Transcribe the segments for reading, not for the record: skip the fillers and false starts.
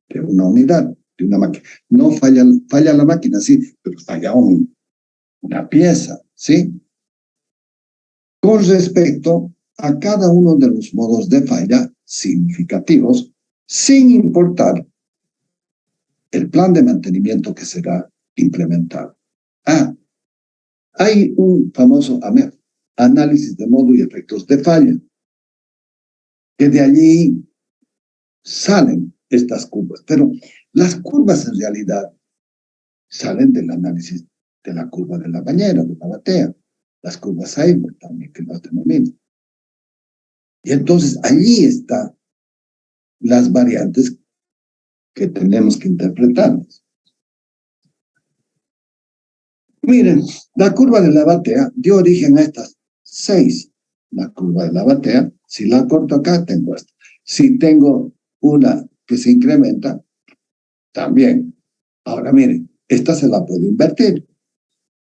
de una unidad, de una máquina. No falla la máquina, sí, pero falla una pieza, ¿sí? Con respecto a cada uno de los modos de falla significativos, sin importar el plan de mantenimiento que será implementado. Hay un famoso AMEF, análisis de modo y efectos de falla, que de allí salen estas curvas, pero las curvas en realidad salen del análisis de la curva de la bañera, de la batea, las curvas Seiberg también, que las denominan. Y entonces allí están las variantes que tenemos que interpretar. Miren, la curva de la batea dio origen a estas 6. La curva de la batea, si la corto acá, tengo esta. Si tengo una que se incrementa, también. Ahora miren, esta se la puede invertir.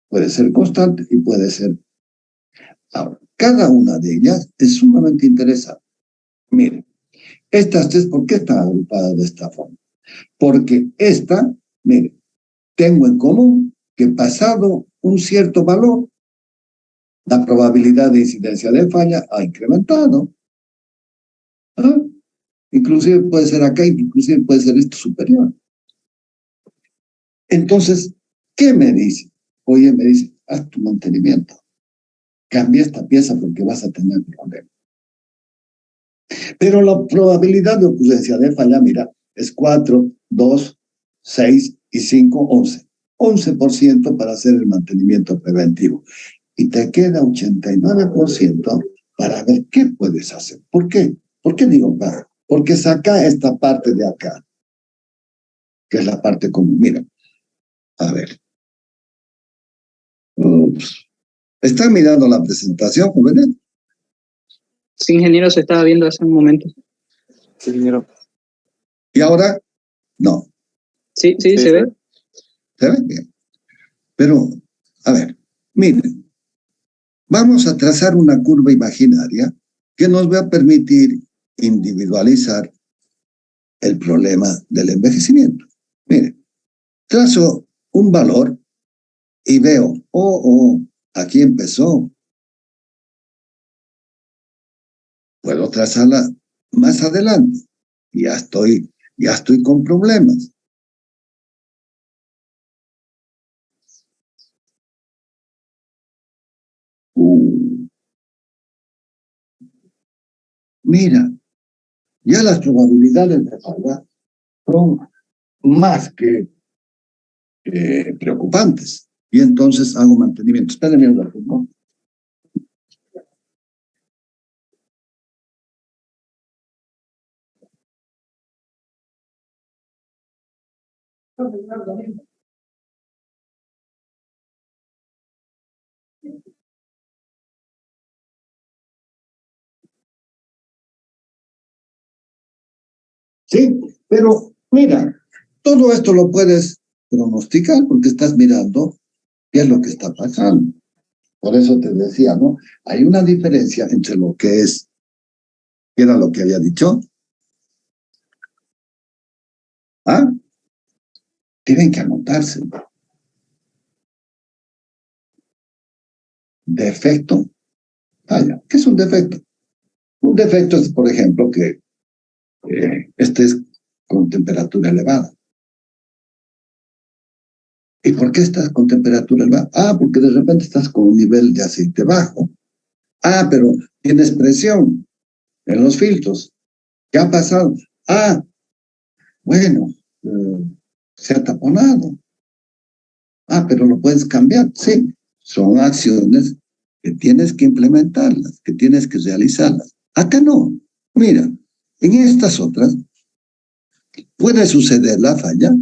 Puede ser constante y puede ser. Ahora, cada una de ellas es sumamente interesante. Miren, estas 3, ¿por qué están agrupadas de esta forma? Porque esta, miren, tengo en común que pasado un cierto valor, la probabilidad de incidencia de falla ha incrementado. ¿Ah? Inclusive puede ser acá, inclusive puede ser esto superior. Entonces, ¿qué me dice? Oye, me dice, haz tu mantenimiento. Cambia esta pieza porque vas a tener problemas. Pero la probabilidad de ocurrencia de falla, mira, es 4, 2, 6 y 5, 11. 11% para hacer el mantenimiento preventivo. Y te queda 89% para ver qué puedes hacer. ¿Por qué? ¿Por qué digo para? Porque saca esta parte de acá, que es la parte común. Mira, a ver. ¿Están mirando la presentación, jóvenes? Sí, ingeniero, se estaba viendo hace un momento. Sí, ingeniero. ¿Y ahora? No. Sí, se ve. ¿Se ve? Bien. Pero, a ver, miren. Vamos a trazar una curva imaginaria que nos va a permitir individualizar el problema del envejecimiento. Miren, trazo un valor y veo, aquí empezó. Puedo trazarla más adelante. Ya estoy con problemas. Mira, ya las probabilidades de falla son más que preocupantes. Y entonces hago mantenimiento. Espérenme un rato, ¿no? Sí, pero mira, todo esto lo puedes pronosticar porque estás mirando qué es lo que está pasando. Por eso te decía, ¿no? Hay una diferencia entre lo que es, ¿qué era lo que había dicho? ¿Ah? Tienen que anotarse. Defecto, falla. ¿Qué es un defecto? Un defecto es, por ejemplo, que estés con temperatura elevada. ¿Y por qué estás con temperatura elevada? Porque de repente estás con un nivel de aceite bajo. Pero tienes presión en los filtros. ¿Qué ha pasado? Bueno, se ha taponado. Pero lo puedes cambiar. Sí, son acciones que tienes que implementarlas, que tienes que realizarlas. Acá no. Mira, en estas otras puede suceder la falla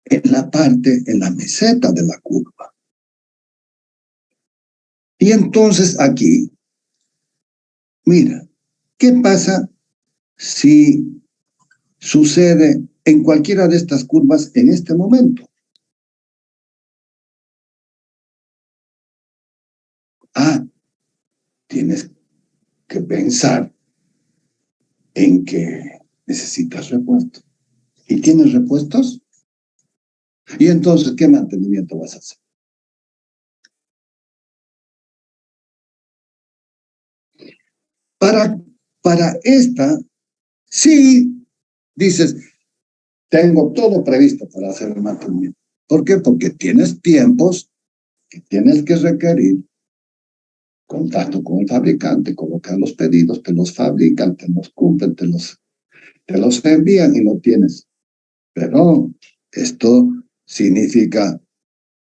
en la meseta de la curva. Y entonces aquí, mira, ¿qué pasa si sucede en cualquiera de estas curvas en este momento? Tienes que pensar en que necesitas repuestos. ¿Y tienes repuestos? Y entonces, ¿qué mantenimiento vas a hacer? Para esta, sí, dices, tengo todo previsto para hacer el mantenimiento. ¿Por qué? Porque tienes tiempos que tienes que requerir, contacto con el fabricante, colocar los pedidos, te los fabrican, te los cumplen, te los envían y lo tienes. Pero esto significa,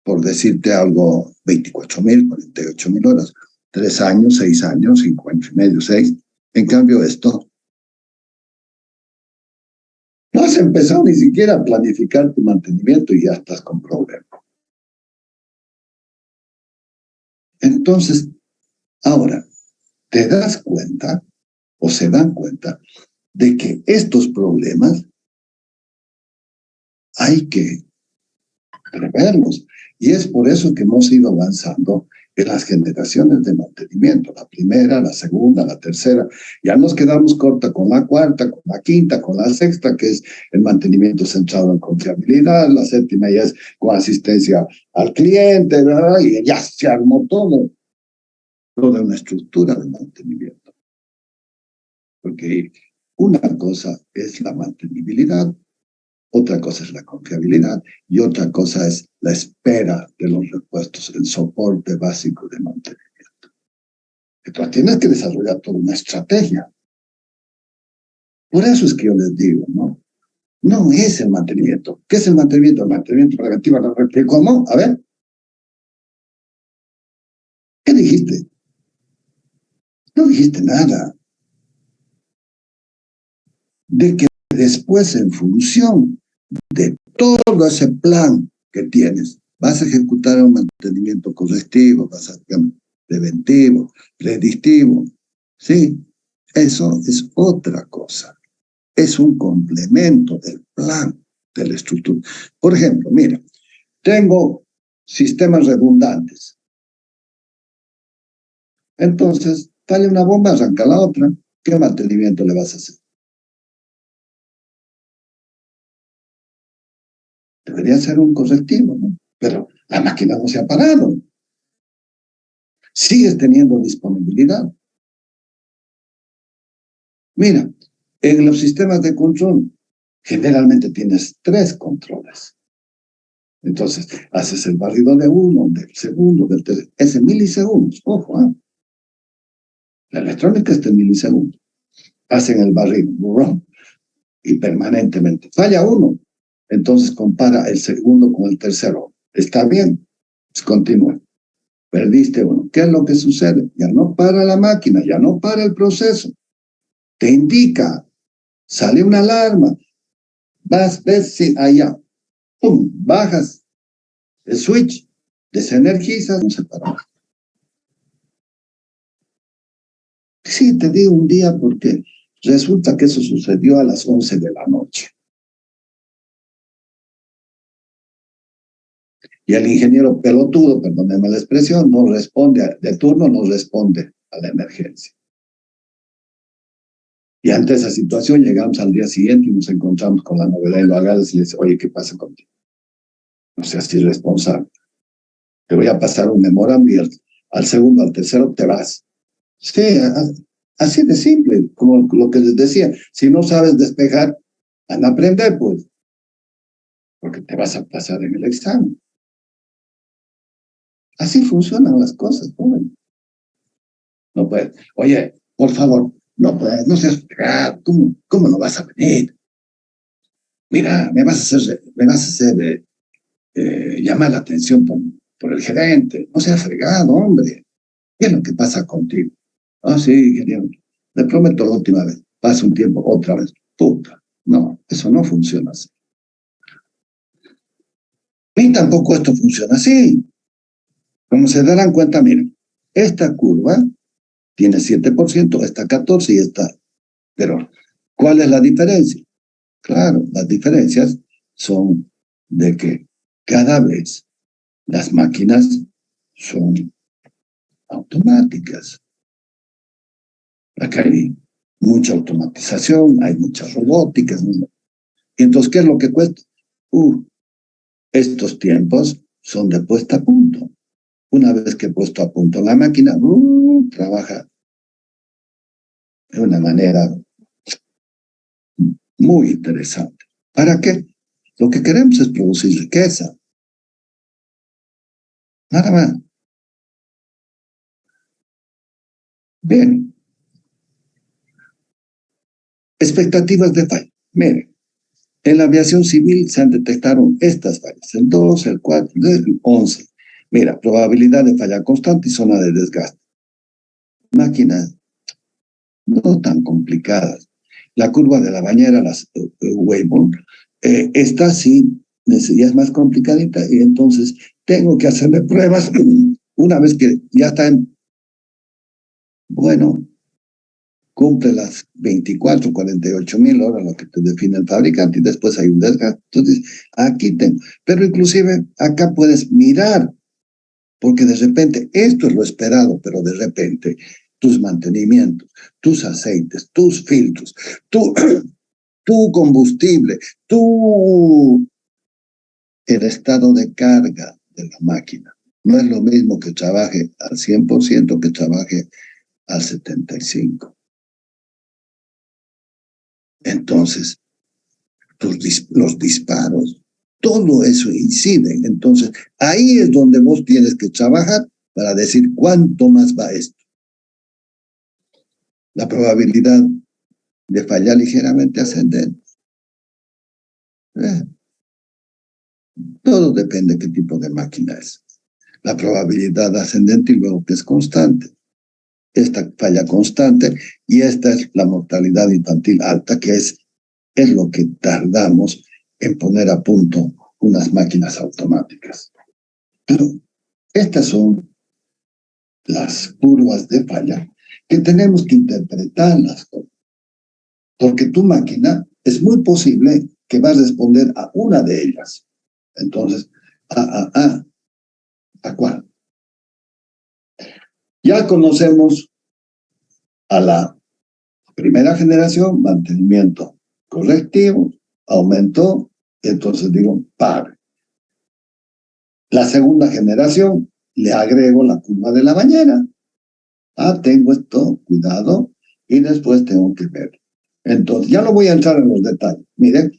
por decirte algo, 24.000, 48.000 horas, 3 años, 6 años, 5 años y medio, 6. En cambio, esto, no has empezado ni siquiera a planificar tu mantenimiento y ya estás con problemas. Entonces, ahora, te das cuenta o se dan cuenta de que estos problemas hay que preverlos. Y es por eso que hemos ido avanzando en las generaciones de mantenimiento, la primera, la segunda, la tercera. Ya nos quedamos corta con la cuarta, con la quinta, con la sexta, que es el mantenimiento centrado en confiabilidad, la séptima ya es con asistencia al cliente, ¿verdad? Y ya se armó toda una estructura de mantenimiento. Porque una cosa es la mantenibilidad, otra cosa es la confiabilidad y otra cosa es la espera de los repuestos, el soporte básico de mantenimiento. Entonces tienes que desarrollar toda una estrategia. Por eso es que yo les digo, ¿no? No es el mantenimiento. ¿Qué es el mantenimiento? El mantenimiento preventivo. ¿Cómo? A ver. ¿Qué dijiste? No dijiste nada. De que después, en función de todo ese plan que tienes, vas a ejecutar un mantenimiento correctivo, vas a preventivo, predictivo. Sí, eso es otra cosa. Es un complemento del plan, de la estructura. Por ejemplo, mira, tengo sistemas redundantes. Entonces, dale una bomba, arranca la otra. ¿Qué mantenimiento le vas a hacer? Debería ser un correctivo, ¿no? Pero la máquina no se ha parado. Sigues teniendo disponibilidad. Mira, en los sistemas de control, generalmente tienes 3 controles. Entonces, haces el barrido de uno, del segundo, del tercero. Es en milisegundos, ojo, ¿eh? La electrónica está en milisegundos. Hacen el barrido, y permanentemente. Falla uno, entonces compara el segundo con el tercero. ¿Está bien? Pues continúa. Perdiste uno. ¿Qué es lo que sucede? Ya no para la máquina, ya no para el proceso. Te indica, sale una alarma, ves, sí, allá, pum, bajas el switch, desenergizas, no se para. Sí, te digo un día porque resulta que eso sucedió a las 11 de la noche. Y el ingeniero pelotudo, perdóneme la expresión, no responde, de turno no responde a la emergencia. Y ante esa situación llegamos al día siguiente y nos encontramos con la novedad y lo agarras y le dices, oye, ¿qué pasa contigo? No seas irresponsable. Te voy a pasar un memorándum y al segundo, al tercero te vas. Sí, así de simple, como lo que les decía. Si no sabes despejar, anda a aprender, pues, porque te vas a pasar en el examen. Así funcionan las cosas, joven. No puedes. Oye, por favor, no puedes, no seas fregado. ¿Cómo no vas a venir? Mira, me vas a hacer llamar la atención por el gerente. No seas fregado, hombre. ¿Qué es lo que pasa contigo? Ah, sí, ingeniero. Le prometo la última vez. Pasa un tiempo, otra vez. Puta. No, eso no funciona así. Y tampoco esto funciona así. Como se darán cuenta, miren, esta curva tiene 7%, esta 14% y esta. Pero, ¿cuál es la diferencia? Claro, las diferencias son de que cada vez las máquinas son automáticas. Acá hay mucha automatización, hay mucha robótica. Y entonces, ¿qué es lo que cuesta? Estos tiempos son de puesta a punto. Una vez que he puesto a punto la máquina, trabaja de una manera muy interesante. ¿Para qué? Lo que queremos es producir riqueza. Nada más. Bien. Expectativas de falla. Miren, en la aviación civil se han detectado estas fallas, el 2, el 4, el 11. Mira, probabilidad de falla constante y zona de desgaste. Máquinas no tan complicadas. La curva de la bañera, las Weibull, esta sí ya es más complicadita y entonces tengo que hacerle pruebas una vez que ya está bueno, cumple las 24, 48,000 horas lo que te define el fabricante y después hay un desgaste. Entonces, aquí tengo. Pero inclusive acá puedes mirar, porque de repente esto es lo esperado, pero de repente tus mantenimientos, tus aceites, tus filtros, tu combustible, el estado de carga de la máquina. No es lo mismo que trabaje al 100% que trabaje al 75%. Entonces, los disparos, todo eso incide. Entonces, ahí es donde vos tienes que trabajar para decir cuánto más va esto. La probabilidad de fallar ligeramente ascendente. Todo depende de qué tipo de máquina es. La probabilidad ascendente y luego que es constante. Esta falla constante y esta es la mortalidad infantil alta, que es lo que tardamos en poner a punto unas máquinas automáticas. Pero estas son las curvas de falla que tenemos que interpretarlas, porque tu máquina es muy posible que va a responder a una de ellas. Entonces, ¿a cuál? Ya conocemos a la primera generación, mantenimiento correctivo, aumentó, entonces digo, pare. La segunda generación, le agrego la curva de la bañera. Tengo esto, cuidado, y después tengo que ver. Entonces, ya no voy a entrar en los detalles. Miren,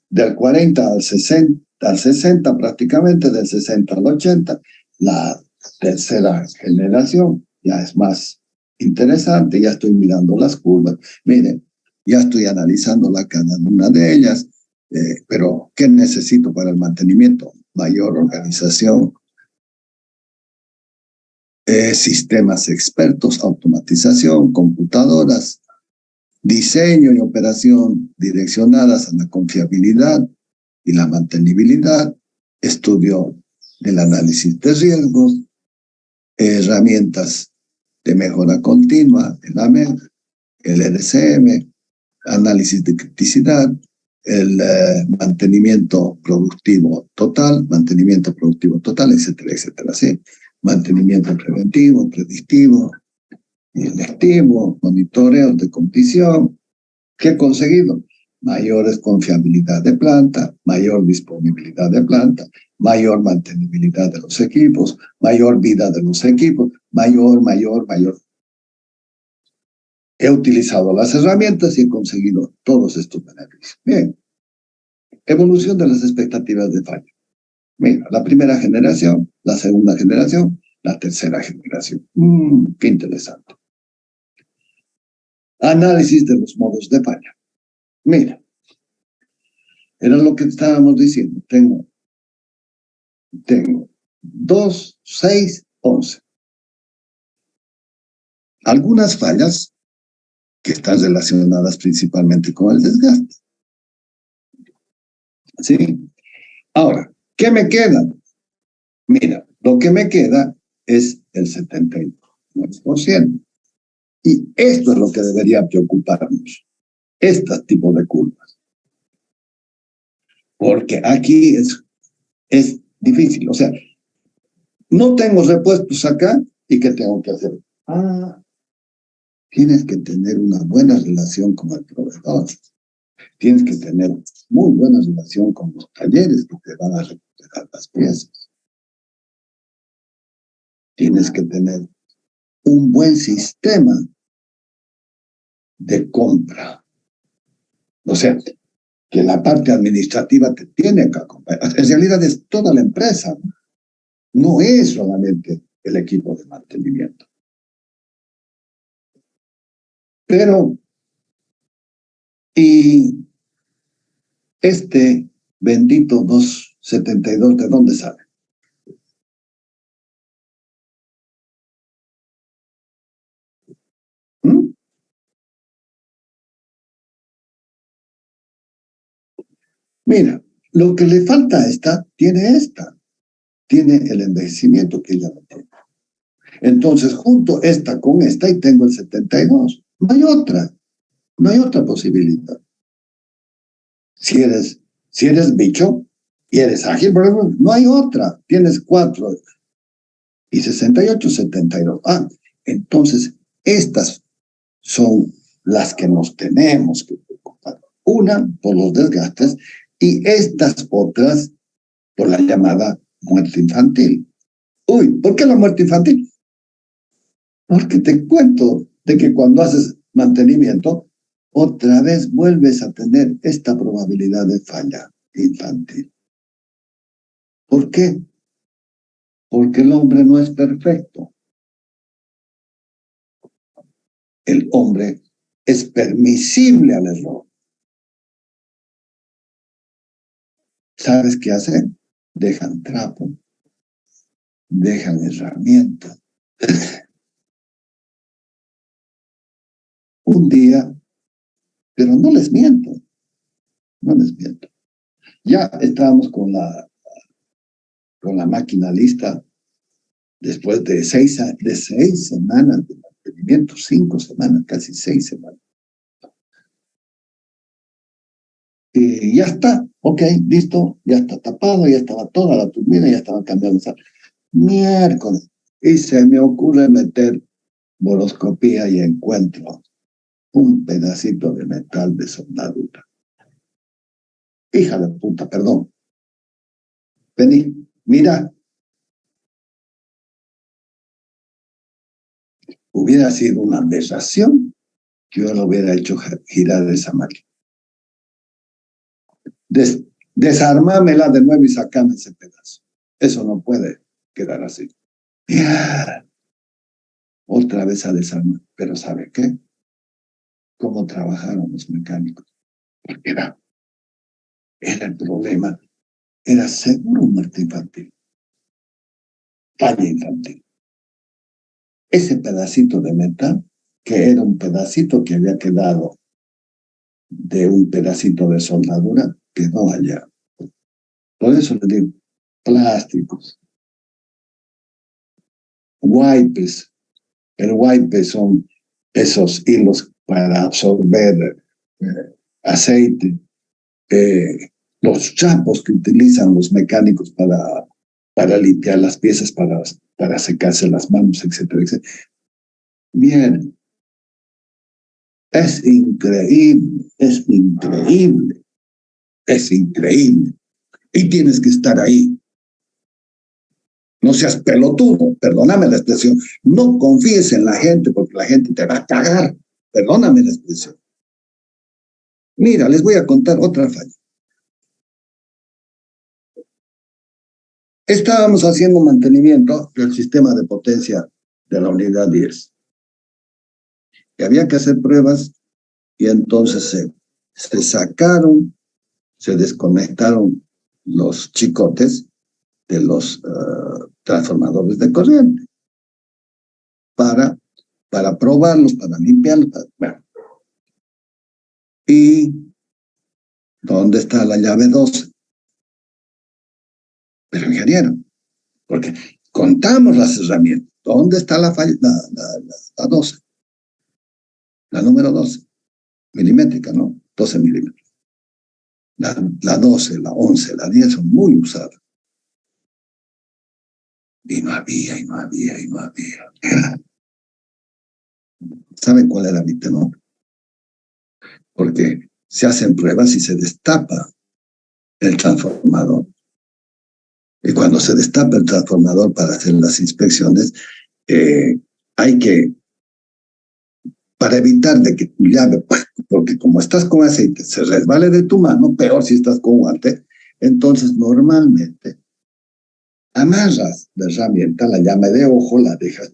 del 40 al 60 prácticamente, del 60 al 80, la tercera generación ya es más interesante, ya estoy mirando las curvas. Miren, ya estoy analizando cada una de ellas, pero ¿qué necesito para el mantenimiento? Mayor organización, sistemas expertos, automatización, computadoras, diseño y operación direccionadas a la confiabilidad y la mantenibilidad, estudio del análisis de riesgos, herramientas de mejora continua, el AMEC, el RCM, análisis de criticidad, el mantenimiento productivo total, etcétera, etcétera, ¿sí? Mantenimiento preventivo, predictivo, electivo, monitoreo de condición. ¿Qué he conseguido? Mayores confiabilidad de planta, mayor disponibilidad de planta, mayor mantenibilidad de los equipos, mayor vida de los equipos, mayor. He utilizado las herramientas y he conseguido todos estos beneficios. Bien. Evolución de las expectativas de falla. Mira, la primera generación, la segunda generación, la tercera generación. Qué interesante. Análisis de los modos de falla. Mira, era lo que estábamos diciendo. Tengo 2, 6, 11. Algunas fallas que están relacionadas principalmente con el desgaste. ¿Sí? Ahora, ¿qué me queda? Mira, lo que me queda es el 79%. Y esto es lo que debería preocuparnos. Este tipo de curvas. Porque aquí es difícil. O sea, no tengo repuestos acá y ¿qué tengo que hacer? Tienes que tener una buena relación con el proveedor. Tienes que tener muy buena relación con los talleres que te van a recuperar las piezas. Tienes que tener un buen sistema de compra. O sea, que la parte administrativa te tiene que acompañar. En realidad es toda la empresa, no es solamente el equipo de mantenimiento. Pero, y este bendito 272, ¿de dónde sale? ¿Mm? Mira, lo que le falta a esta, tiene el envejecimiento que ella no tiene. Entonces, junto esta con esta y tengo el 72. No hay otra posibilidad. Si eres bicho y eres ágil, por ejemplo, no hay otra. Tienes 4 y 68, 72. Entonces, estas son las que nos tenemos que preocupar. Una, por los desgastes, y estas otras, por la llamada muerte infantil. Uy, ¿por qué la muerte infantil? Porque te cuento de que cuando haces mantenimiento, otra vez vuelves a tener esta probabilidad de falla infantil. ¿Por qué? Porque el hombre no es perfecto. El hombre es permisible al error. ¿Sabes qué hacen? Dejan trapo, dejan herramientas. Un día, pero no les miento. Ya estábamos con la máquina lista después de 6 semanas de mantenimiento, 5 semanas, casi 6 semanas. Y ya está, ok, listo, ya está tapado, ya estaba toda la turbina, ya estaba cambiando. Miércoles. Y se me ocurre meter boroscopía y encuentro un pedacito de metal de soldadura. Hija de puta, perdón. Vení, mira. Hubiera sido una aberración que yo lo hubiera hecho girar esa máquina. Desarmámela de nuevo y sacame ese pedazo. Eso no puede quedar así. Otra vez a desarmar. Pero ¿sabe qué? ¿Cómo trabajaron los mecánicos? Porque era el problema. Era seguro muerte infantil. Falla infantil. Ese pedacito de metal, que era un pedacito que había quedado de un pedacito de soldadura, quedó allá. Por eso le digo, plásticos, wipes. El wipe son esos hilos para absorber aceite, los chapos que utilizan los mecánicos para limpiar las piezas, para secarse las manos, etcétera, etcétera. Bien, es increíble, es increíble, es increíble. Y tienes que estar ahí. No seas pelotudo, perdóname la expresión. No confíes en la gente porque la gente te va a cagar. Perdóname la expresión. Mira, les voy a contar otra falla. Estábamos haciendo mantenimiento del sistema de potencia de la unidad 10. Y había que hacer pruebas y entonces se sacaron, se desconectaron los chicotes de los transformadores de corriente para probarlos, para limpiarlos. Bueno. ¿Y dónde está la llave 12? Pero ingeniero, porque contamos las herramientas. ¿Dónde está la 12? La número 12, milimétrica, ¿no? 12 milímetros. La 12, la 11, la 10 son muy usadas. Y no había. ¿Saben cuál era mi temor? Porque se hacen pruebas y se destapa el transformador. Y cuando se destapa el transformador para hacer las inspecciones, hay que, para evitar de que tu llave, porque como estás con aceite, se resbale de tu mano, peor si estás con guante, entonces normalmente amarras la herramienta, la llave de ojo, la dejas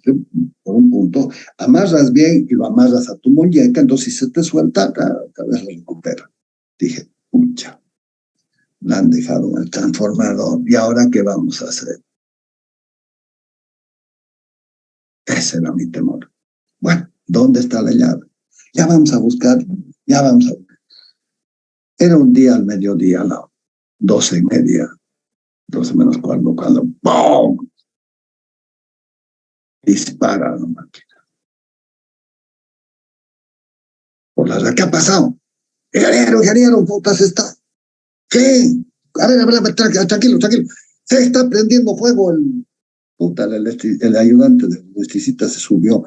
por un punto, amarras bien y lo amarras a tu muñeca, entonces si se te suelta, tal vez lo recupera. Dije, pucha, la han dejado en el transformador, ¿y ahora qué vamos a hacer? Ese era mi temor. Bueno, ¿dónde está la llave? Ya vamos a buscar, ya vamos a buscar. Era un día al mediodía, a las 12:30, 12 menos cuarto, cuando ¡pum! Dispara la máquina. Por la ¿qué ha pasado? Ingeniero, putas está. ¿Qué? A ver, tranquilo. Se está prendiendo fuego el... Puta, el ayudante del electricista se subió.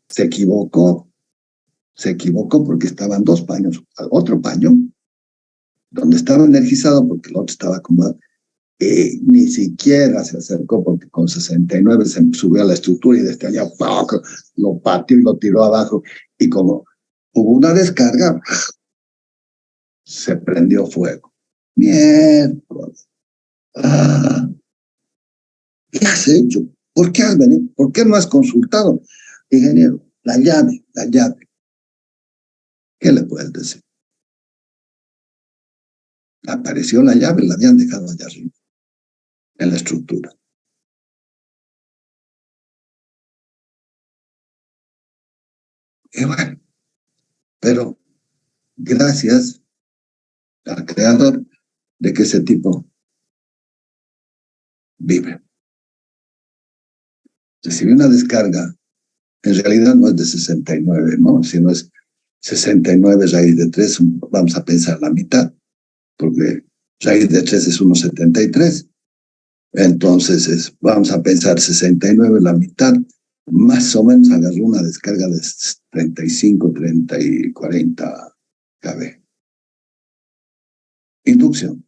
Se equivocó porque estaban dos paños. Otro paño, donde estaba energizado, porque el otro estaba como... ni siquiera se acercó porque con 69 se subió a la estructura y desde allá lo pateó y lo tiró abajo. Y como hubo una descarga, se prendió fuego. Miércoles. ¿Qué has hecho? ¿Por qué has venido? ¿Por qué no has consultado? Ingeniero, la llave. ¿Qué le puedes decir? Apareció la llave, la habían dejado allá arriba, en la estructura. Y bueno, pero gracias al creador de que ese tipo vive. Recibió una descarga, en realidad no es de 69, ¿no? Sino es 69 raíz de 3, vamos a pensar la mitad, porque raíz de 3 es 1,73. Entonces, vamos a pensar 69, la mitad, más o menos agarró una descarga de 35, 30 y 40 kb. Inducción.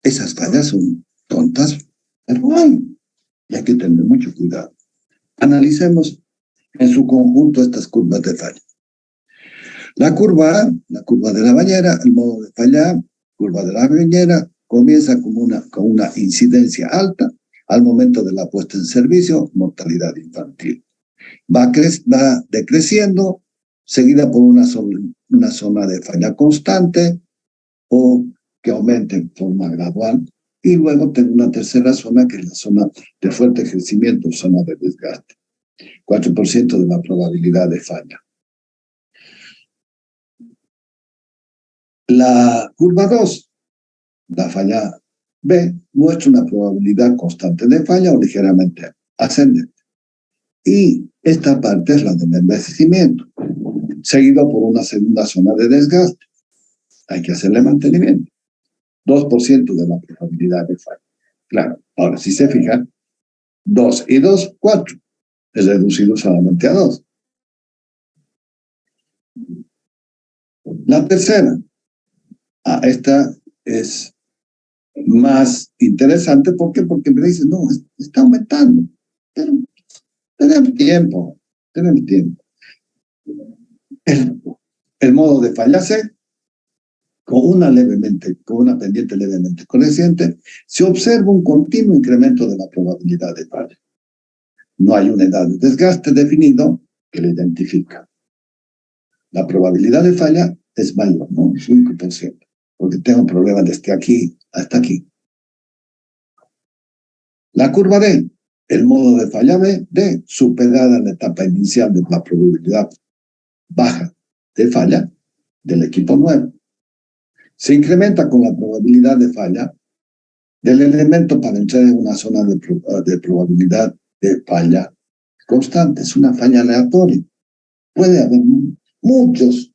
Esas fallas son tontas, pero hay que tener mucho cuidado. Analicemos en su conjunto estas curvas de falla. La curva A, la curva de la bañera, el modo de falla, curva de la bañera, comienza con una incidencia alta al momento de la puesta en servicio, mortalidad infantil. Va decreciendo, seguida por una zona de falla constante o que aumente en forma gradual, y luego tengo una tercera zona que es la zona de fuerte crecimiento, zona de desgaste. 4% de la probabilidad de falla. La curva 2, la falla B, muestra una probabilidad constante de falla o ligeramente ascendente. Y esta parte es la del envejecimiento, seguido por una segunda zona de desgaste. Hay que hacerle mantenimiento. 2% de la probabilidad de falla. Claro, ahora si se fijan, 2 y 2, 4. Es reducido solamente a 2. La tercera, esta es más interesante. ¿Por qué? Porque me dicen, no, está aumentando. Pero tenemos tiempo. El modo de falla C, con una pendiente levemente creciente, se observa un continuo incremento de la probabilidad de falla. No hay una edad de desgaste definido que lo identifica. La probabilidad de falla es mayor, ¿no? 5%, porque tengo un problema desde aquí hasta aquí. La curva D, el modo de falla D, superada la etapa inicial de la probabilidad baja de falla del equipo nuevo. Se incrementa con la probabilidad de falla del elemento para entrar en una zona de probabilidad de falla constante. Es una falla aleatoria. Puede haber muchos,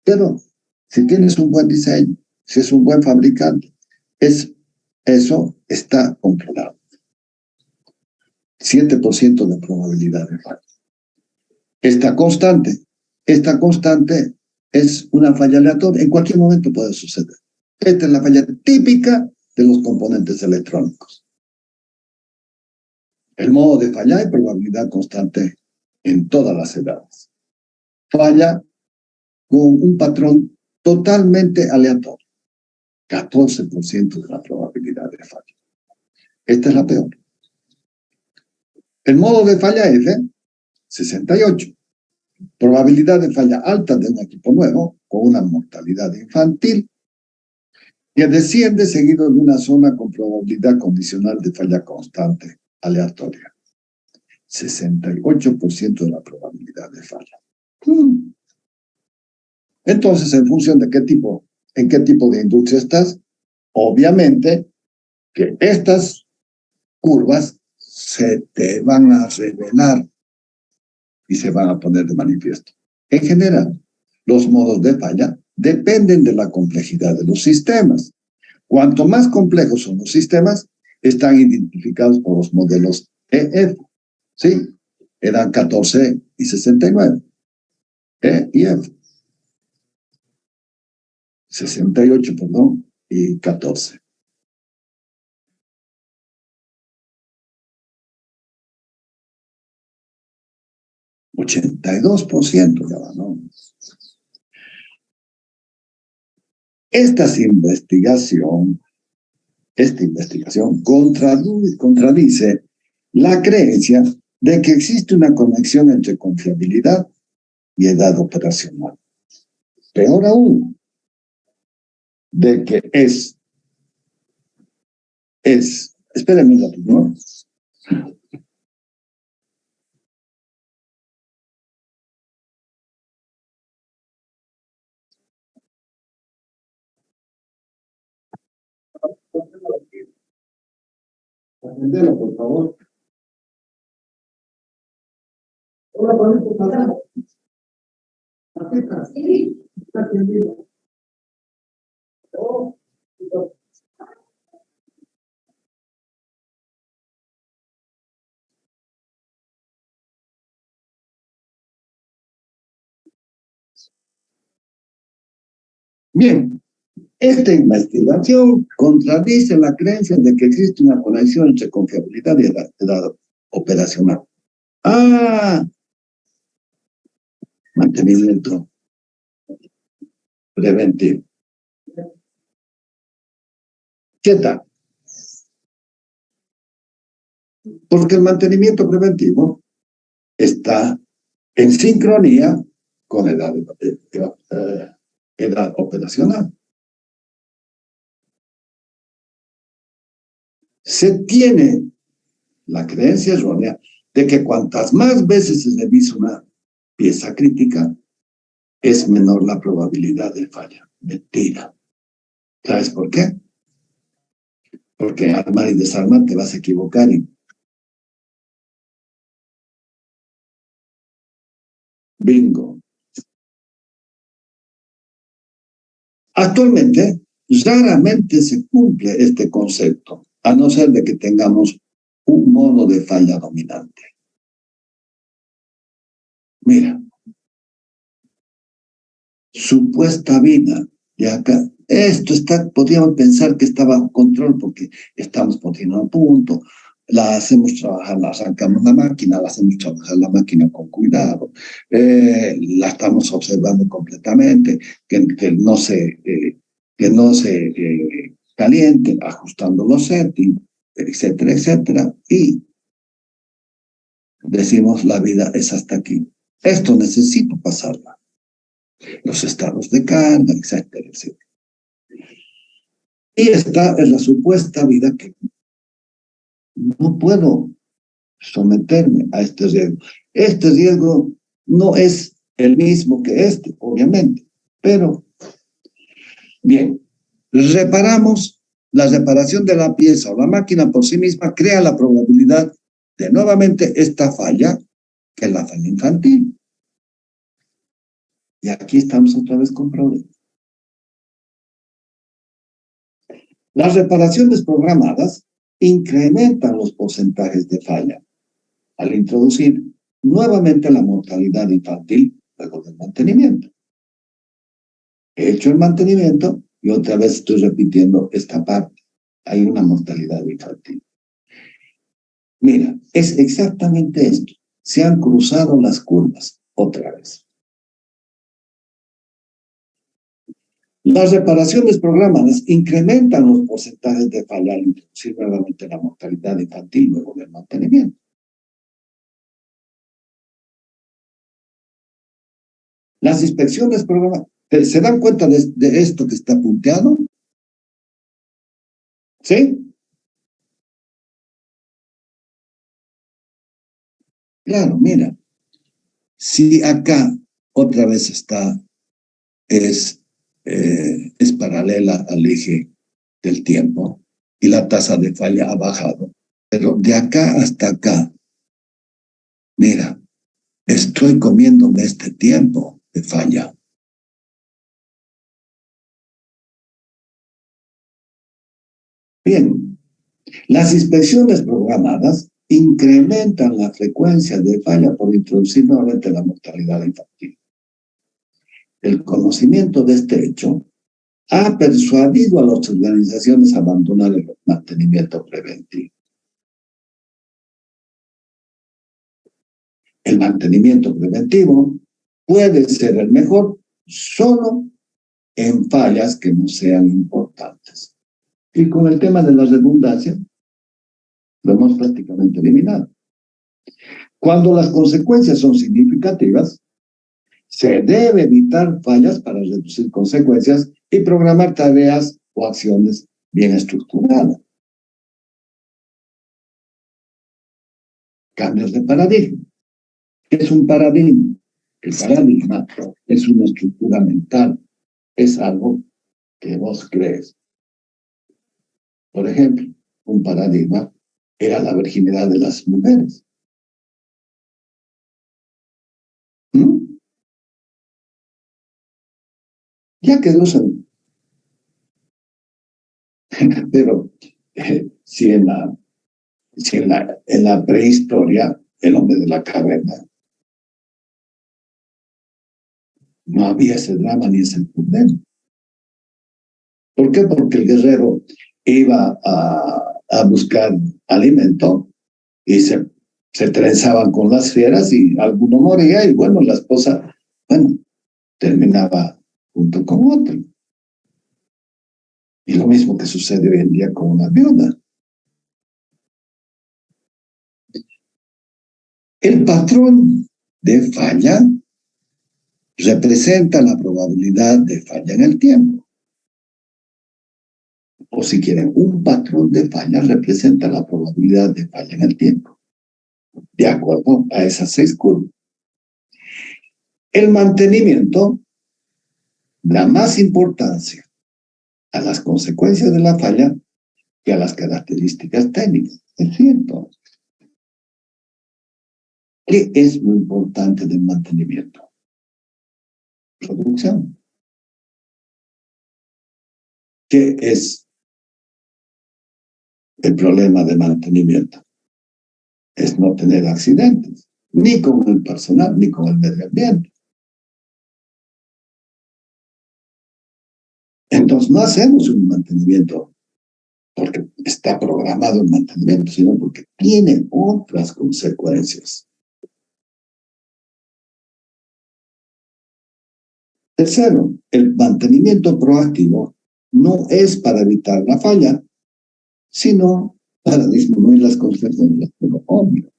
pero si tienes un buen diseño, si es un buen fabricante, eso está controlado. 7% de probabilidad de falla. Esta constante es una falla aleatoria, en cualquier momento puede suceder. Esta es la falla típica de los componentes electrónicos. El modo de falla es probabilidad constante en todas las edades. Falla con un patrón totalmente aleatorio. 14% de la probabilidad de falla. Esta es la peor. El modo de falla F, 68. Probabilidad de falla alta de un equipo nuevo con una mortalidad infantil que desciende seguido de una zona con probabilidad condicional de falla constante aleatoria. 68% de la probabilidad de falla. Entonces, en función de en qué tipo de industria estás, obviamente que estas curvas se te van a revelar y se van a poner de manifiesto. En general, los modos de falla dependen de la complejidad de los sistemas. Cuanto más complejos son los sistemas, están identificados por los modelos EF. ¿Sí? Eran 14 y 69. E y F. 68, perdón, y 14. $82% ya va, ¿no? Esta investigación contradice la creencia de que existe una conexión entre confiabilidad y edad operacional. Peor aún, de que espérenme un ratito, ¿no? Atendelo, por favor. Hola, ¿por favor? Sí. Está atendido. Oh. Bien, esta investigación contradice la creencia de que existe una conexión entre confiabilidad y edad operacional. Mantenimiento preventivo. ¿Qué tal? Porque el mantenimiento preventivo está en sincronía con edad operacional. Se tiene la creencia errónea de que cuantas más veces se revisa una pieza crítica, es menor la probabilidad de falla. Mentira. ¿Sabes por qué? Porque armar y desarmar te vas a equivocar y bingo. Actualmente, raramente se cumple este concepto, a no ser de que tengamos un modo de falla dominante. Mira, supuesta vida de acá. Esto podríamos pensar que está bajo control porque estamos poniendo a punto, la hacemos trabajar, la arrancamos la máquina, la hacemos trabajar la máquina con cuidado, la estamos observando completamente, que no se caliente, ajustando los settings, etcétera, etcétera, y decimos la vida es hasta aquí. Esto necesito pasarla. Los estados de carga, etcétera, etcétera. Y esta es la supuesta vida que no puedo someterme a este riesgo. Este riesgo no es el mismo que este, obviamente, pero bien, la reparación de la pieza o la máquina por sí misma crea la probabilidad de nuevamente esta falla, que es la falla infantil. Y aquí estamos otra vez con problemas. Las reparaciones programadas incrementan los porcentajes de falla, al introducir nuevamente la mortalidad infantil luego del mantenimiento. He hecho el mantenimiento y otra vez estoy repitiendo esta parte. Hay una mortalidad infantil. Mira, es exactamente esto. Se han cruzado las curvas otra vez. Las reparaciones programadas incrementan los porcentajes de falla al introducir nuevamente la mortalidad infantil luego del mantenimiento. Las inspecciones programadas, ¿se dan cuenta de esto que está punteado? ¿Sí? Claro, mira, si acá otra vez es paralela al eje del tiempo y la tasa de falla ha bajado, pero de acá hasta acá, mira, estoy comiéndome este tiempo de falla. Bien, las inspecciones programadas incrementan la frecuencia de falla por introducir nuevamente la mortalidad infantil. El conocimiento de este hecho ha persuadido a las organizaciones a abandonar el mantenimiento preventivo. El mantenimiento preventivo puede ser el mejor solo en fallas que no sean importantes. Y con el tema de la redundancia, lo hemos prácticamente eliminado. Cuando las consecuencias son significativas, se debe evitar fallas para reducir consecuencias y programar tareas o acciones bien estructuradas. Cambios de paradigma. ¿Qué es un paradigma? El paradigma es una estructura mental, es algo que vos crees. Por ejemplo, un paradigma era la virginidad de las mujeres. ¿Mm? Ya quedó eso. Pero si en la prehistoria, el hombre de la caverna, no había ese drama ni ese problema. ¿Por qué? Porque el guerrero iba a buscar alimento y se trenzaban con las fieras y alguno moría y bueno, la esposa, bueno, terminaba junto con otro. Y lo mismo que sucede hoy en día con una viuda. El patrón de falla representa la probabilidad de falla en el tiempo. O si quieren, un patrón de falla representa la probabilidad de falla en el tiempo. De acuerdo a esas 6 curvas. El mantenimiento da más importancia a las consecuencias de la falla que a las características técnicas. Es cierto. ¿Qué es lo importante del mantenimiento? Producción. ¿Qué es el problema de mantenimiento? Es no tener accidentes, ni con el personal, ni con el medio ambiente. Entonces no hacemos un mantenimiento porque está programado el mantenimiento, sino porque tiene otras consecuencias. Tercero, el mantenimiento proactivo no es para evitar la falla, sino para disminuir las consecuencias, pero obvio.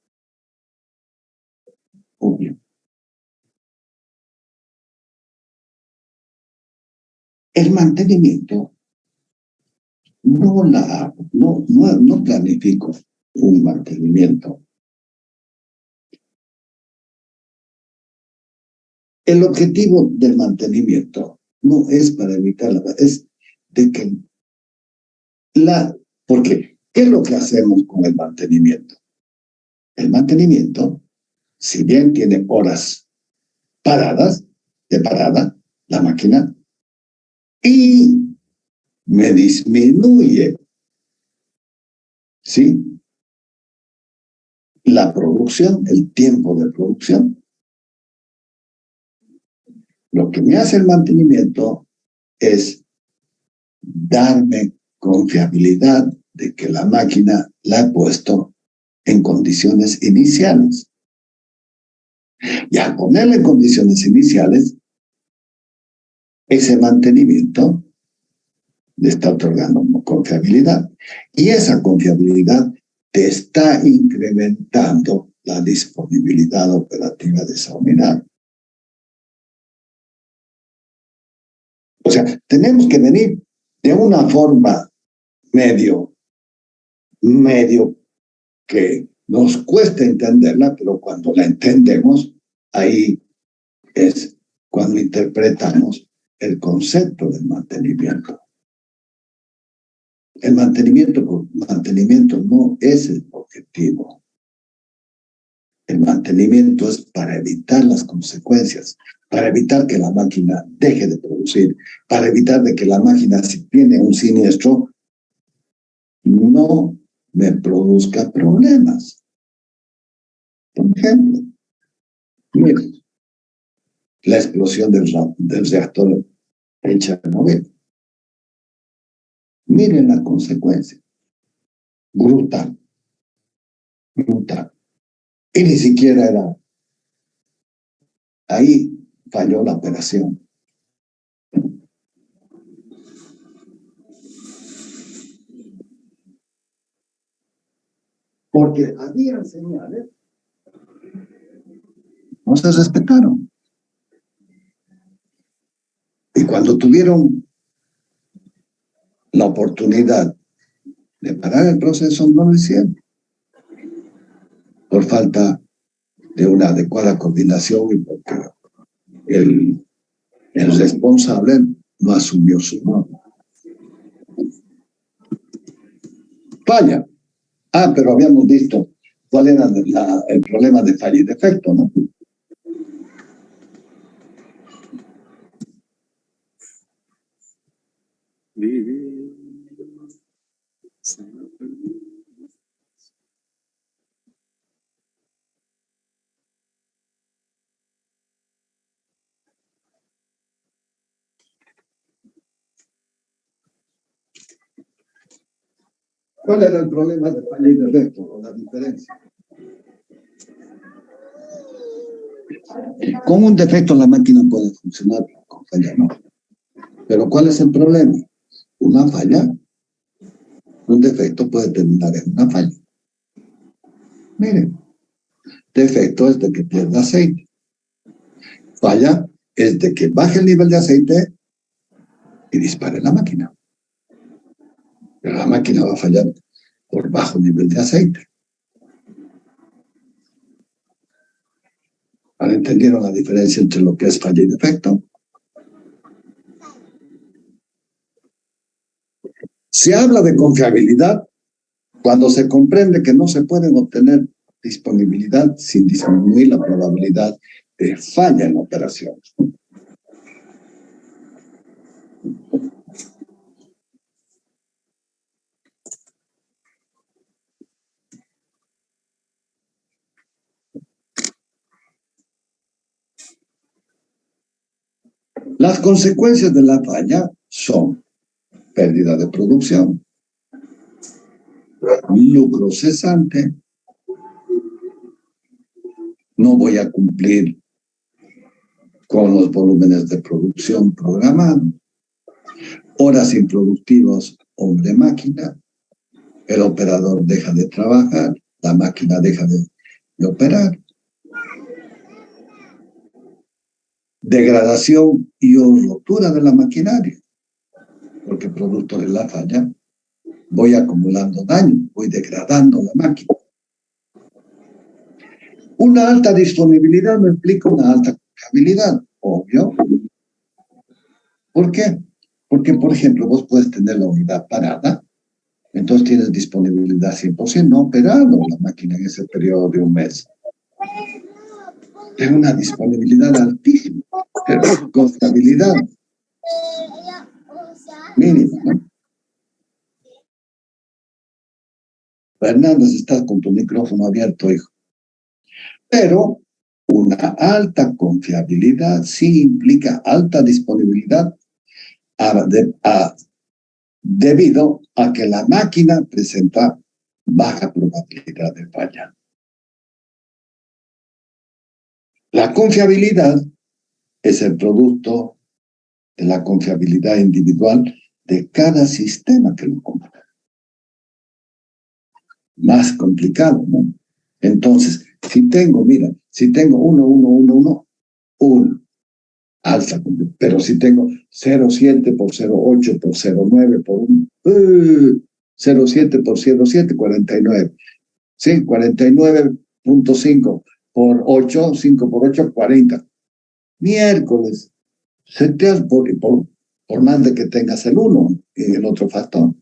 El mantenimiento no planifico un mantenimiento. El objetivo del mantenimiento no es para evitar la falla, es de que porque ¿qué es lo que hacemos con el mantenimiento? El mantenimiento, si bien tiene horas de parada, la máquina, y me disminuye, ¿sí? la producción, el tiempo de producción. Lo que me hace el mantenimiento es darme confiabilidad de que la máquina la he puesto en condiciones iniciales. Y al ponerla en condiciones iniciales, ese mantenimiento le está otorgando confiabilidad. Y esa confiabilidad te está incrementando la disponibilidad operativa de esa unidad. O sea, tenemos que venir de una forma medio que nos cuesta entenderla, pero cuando la entendemos, ahí es cuando interpretamos el concepto del mantenimiento. El mantenimiento no es el objetivo. El mantenimiento es para evitar las consecuencias, para evitar que la máquina deje de producir, para evitar de que la máquina, si tiene un siniestro, no me produzca problemas. Por ejemplo, miren, la explosión del reactor en Chernobyl. Miren la consecuencia. Brutal. Brutal. Y ni siquiera era. Ahí falló la operación. Porque había señales, no se respetaron. Y cuando tuvieron la oportunidad de parar el proceso, no lo hicieron. Por falta de una adecuada coordinación y porque el responsable no asumió su norma. Falla. Pero habíamos visto cuál era el problema de falla y defecto, ¿no? ¿Cuál era el problema de falla y defecto o la diferencia? Con un defecto la máquina puede funcionar, con falla no. Pero ¿cuál es el problema? Una falla, un defecto puede terminar en una falla. Miren, defecto es de que pierda aceite. Falla es de que baje el nivel de aceite y dispare la máquina. Pero la máquina va a fallar por bajo nivel de aceite. ¿Han entendido la diferencia entre lo que es falla y defecto? Se habla de confiabilidad cuando se comprende que no se puede obtener disponibilidad sin disminuir la probabilidad de falla en la operación. Las consecuencias de la falla son pérdida de producción, lucro cesante, no voy a cumplir con los volúmenes de producción programados, horas improductivas hombre-máquina, el operador deja de trabajar, la máquina deja de operar, degradación y o rotura de la maquinaria, porque producto de la falla voy acumulando daño, voy degradando la máquina. Una alta disponibilidad no implica una alta confiabilidad, obvio. ¿Por qué? Porque, por ejemplo, vos puedes tener la unidad parada, entonces tienes disponibilidad 100%, no operado la máquina en ese periodo de un mes. Tiene una disponibilidad altísima, pero confiabilidad mínima, ¿no? Fernández, estás con tu micrófono abierto, hijo. Pero una alta confiabilidad sí implica alta disponibilidad debido a que la máquina presenta baja probabilidad de falla. La confiabilidad es el producto de la confiabilidad individual de cada sistema que lo compra. Más complicado, ¿no? Entonces, si tengo 1, alta, pero si tengo 0,7 por 0,8 por 0,9 por 1, 0,7 por 0,7, 49. Sí, 49.5 por 8, 5 por 8, 40. Miércoles, por más de que tengas el 1 y el otro factor,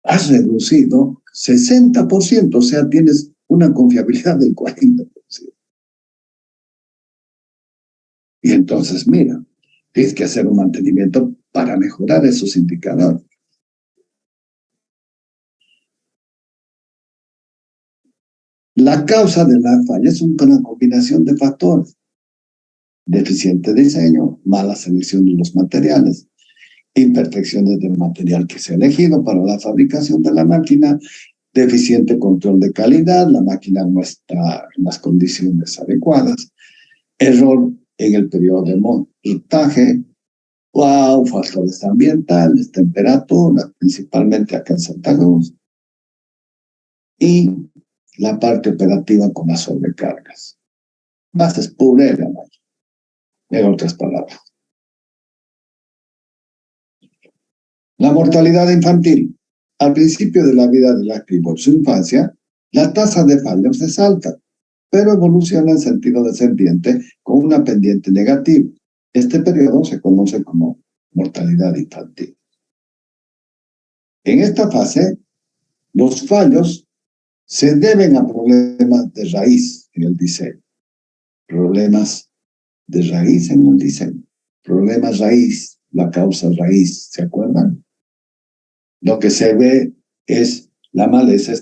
has reducido 60%, o sea, tienes una confiabilidad del 40%. Y entonces, mira, tienes que hacer un mantenimiento para mejorar esos indicadores. La causa de la falla es una combinación de factores. Deficiente diseño, mala selección de los materiales, imperfecciones del material que se ha elegido para la fabricación de la máquina, deficiente control de calidad, la máquina no está en las condiciones adecuadas, error en el periodo de montaje, factores ambientales, temperatura, principalmente acá en Santa Cruz, y la parte operativa con las sobrecargas. Más es pureza, en otras palabras. La mortalidad infantil. Al principio de la vida del activo en su infancia, la tasa de fallos es alta, pero evoluciona en sentido descendiente con una pendiente negativa. Este periodo se conoce como mortalidad infantil. En esta fase, los fallos se deben a problemas de raíz en el diseño. Problemas de raíz en el diseño. Problemas raíz, la causa raíz, ¿se acuerdan? Lo que se ve es la maleza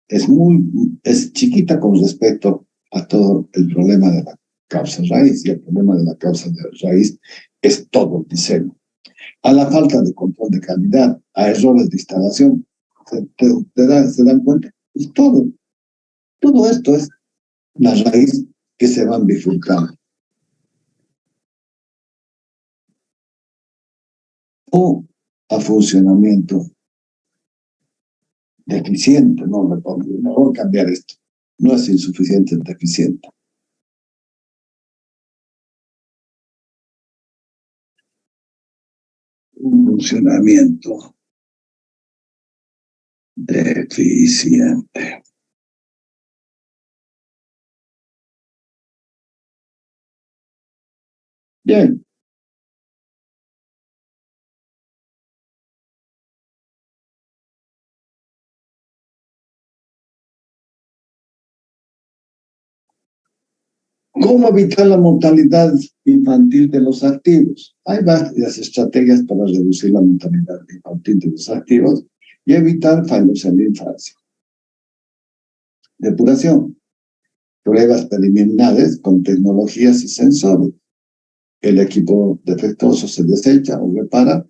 es chiquita con respecto a todo el problema de la causa raíz, y el problema de la causa de raíz es todo el diseño. A la falta de control de calidad, a errores de instalación, ¿se dan cuenta? Es todo esto es la raíz que se van bifurcando. O a funcionamiento deficiente, no me voy a cambiar esto. No es insuficiente, es deficiente. Un funcionamiento deficiente. Bien. ¿Cómo evitar la mortalidad infantil de los activos? Hay varias estrategias para reducir la mortalidad infantil de los activos y evitar fallos en la infancia. Depuración. Pruebas preliminares con tecnologías y sensores. El equipo defectuoso se desecha o repara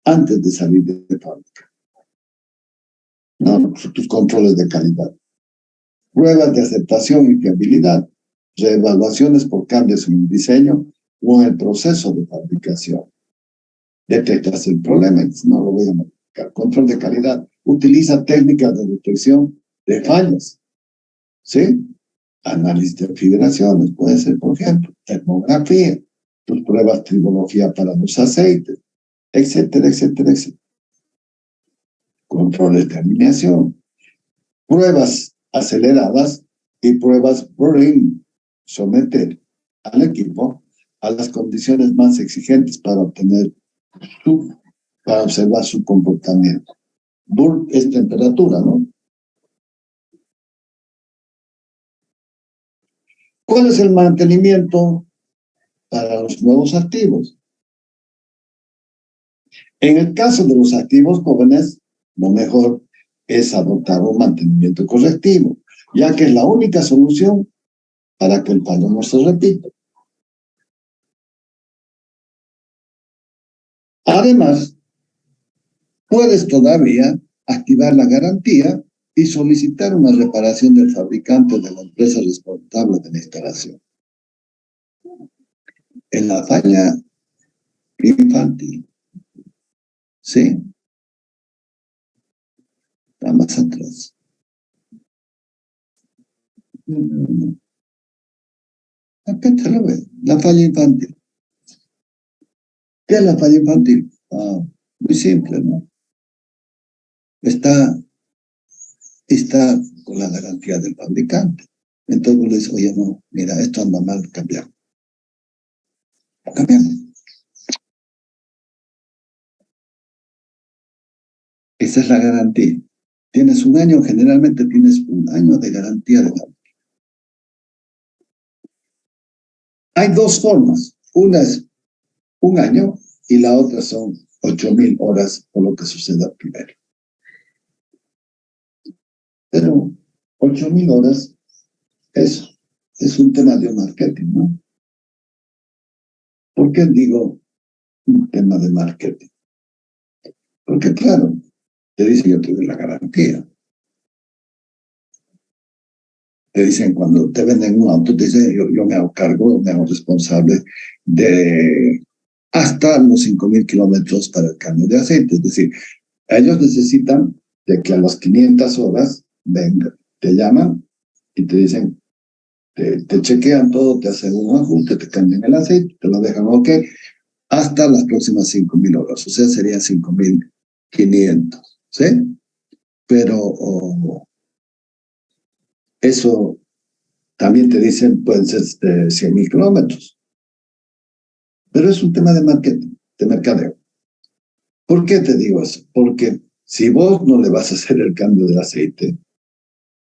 antes de salir de fábrica. No, tus controles de calidad. Pruebas de aceptación y fiabilidad. Reevaluaciones por cambios en el diseño o en el proceso de fabricación. Detectas el problema, no lo voy a modificar. Control de calidad. Utiliza técnicas de detección de fallas. ¿Sí? Análisis de fibraciones, puede ser, por ejemplo, termografía, tus pruebas tribología para los aceites, etcétera, etcétera, etcétera. Controles de alineación, pruebas aceleradas y pruebas Burring. Someter al equipo a las condiciones más exigentes para observar su comportamiento. Burn es temperatura, ¿no? ¿Cuál es el mantenimiento para los nuevos activos? En el caso de los activos jóvenes, lo mejor es adoptar un mantenimiento correctivo. ya que es la única solución para que el fallo no se repita. Además, puedes todavía activar la garantía y solicitar una reparación del fabricante o de la empresa responsable de la instalación. En la falla infantil, ¿sí? Está más atrás. Acá te lo ves, la falla infantil. ¿Qué es la falla infantil? Muy simple, ¿no? Está con la garantía del fabricante. Entonces vos le dices, oye, no, mira, esto anda mal, cambiamos. Cambiamos. Esa es la garantía. Tienes un año, generalmente tienes un año de garantía de garantía. Hay dos formas. Una es un año y la otra son 8.000 horas por lo que suceda primero. Pero 8.000 horas es un tema de marketing, ¿no? ¿Por qué digo un tema de marketing? Porque claro, te dicen yo te doy la garantía. Te dicen cuando te venden un auto, te dicen yo me hago cargo, me hago responsable de hasta los 5.000 kilómetros para el cambio de aceite. Es decir, ellos necesitan de que a las 500 horas venga, te llaman y te dicen, te chequean todo, te hacen un ajuste, te cambian el aceite, te lo dejan ok, hasta las próximas 5.000 horas. O sea, serían 5.500, ¿sí? Pero eso también te dicen, pueden ser 100.000 kilómetros. Pero es un tema de marketing, de mercadeo. ¿Por qué te digo eso? Porque si vos no le vas a hacer el cambio del aceite,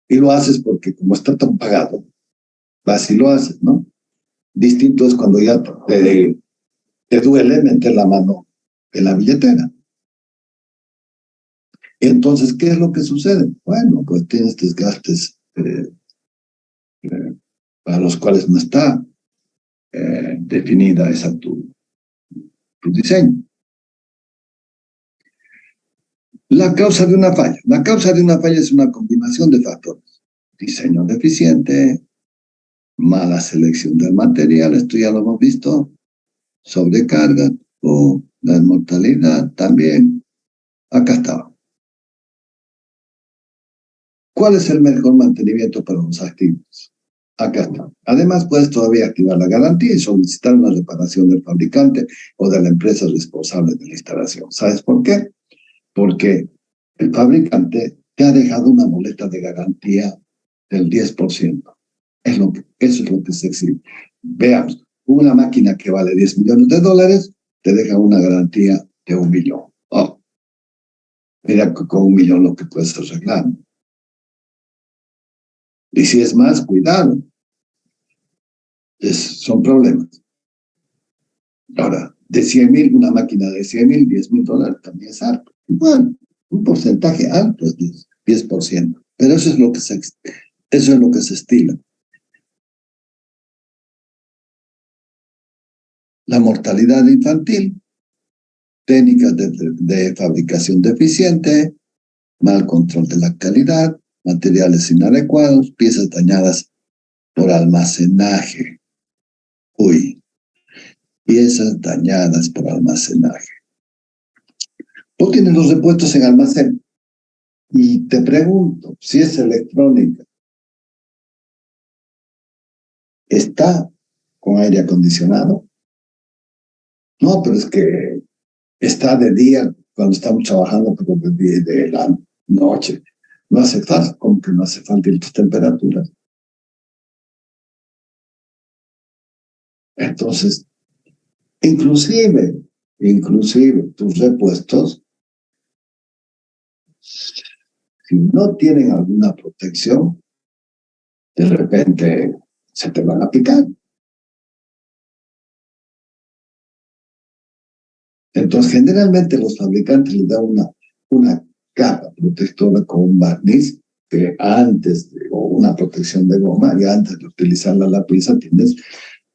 y lo haces porque como está tan pagado, vas y lo haces, ¿no? Distinto es cuando ya te duele meter la mano en la billetera. Entonces, ¿qué es lo que sucede? Bueno, pues tienes desgastes para los cuales no está definida esa tu diseño. La causa de una falla. La causa de una falla es una combinación de factores. Diseño deficiente, mala selección del material, esto ya lo hemos visto, sobrecarga o la mortalidad también. Acá estaba. ¿Cuál es el mejor mantenimiento para los activos? Acá está. Además, puedes todavía activar la garantía y solicitar una reparación del fabricante o de la empresa responsable de la instalación. ¿Sabes por qué? Porque el fabricante te ha dejado una boleta de garantía del 10%. Eso es lo que se exige. Veamos, una máquina que vale 10 millones de dólares te deja una garantía de 1 millón. Oh, mira con 1 millón lo que puedes arreglar. Y si es más, cuidado. Son problemas. Ahora, de 100.000, una máquina de 100.000, 10.000 dólares también es alto. Bueno, un porcentaje alto es 10%. Pero eso es lo que se estila. La mortalidad infantil, técnicas de fabricación deficiente, mal control de la calidad, materiales inadecuados, piezas dañadas por almacenaje. Uy, piezas dañadas por almacenaje. Tú tienes los repuestos en almacén y te pregunto, si es electrónica, ¿está con aire acondicionado? No, pero es que está de día cuando estamos trabajando, pero de la noche. No hace falta, como que no hace falta tus temperaturas. Entonces, inclusive tus repuestos, si no tienen alguna protección, de repente se te van a picar. Entonces, generalmente los fabricantes les dan una capa protectora con un barniz que antes, o una protección de goma, y antes de utilizar la pieza tienes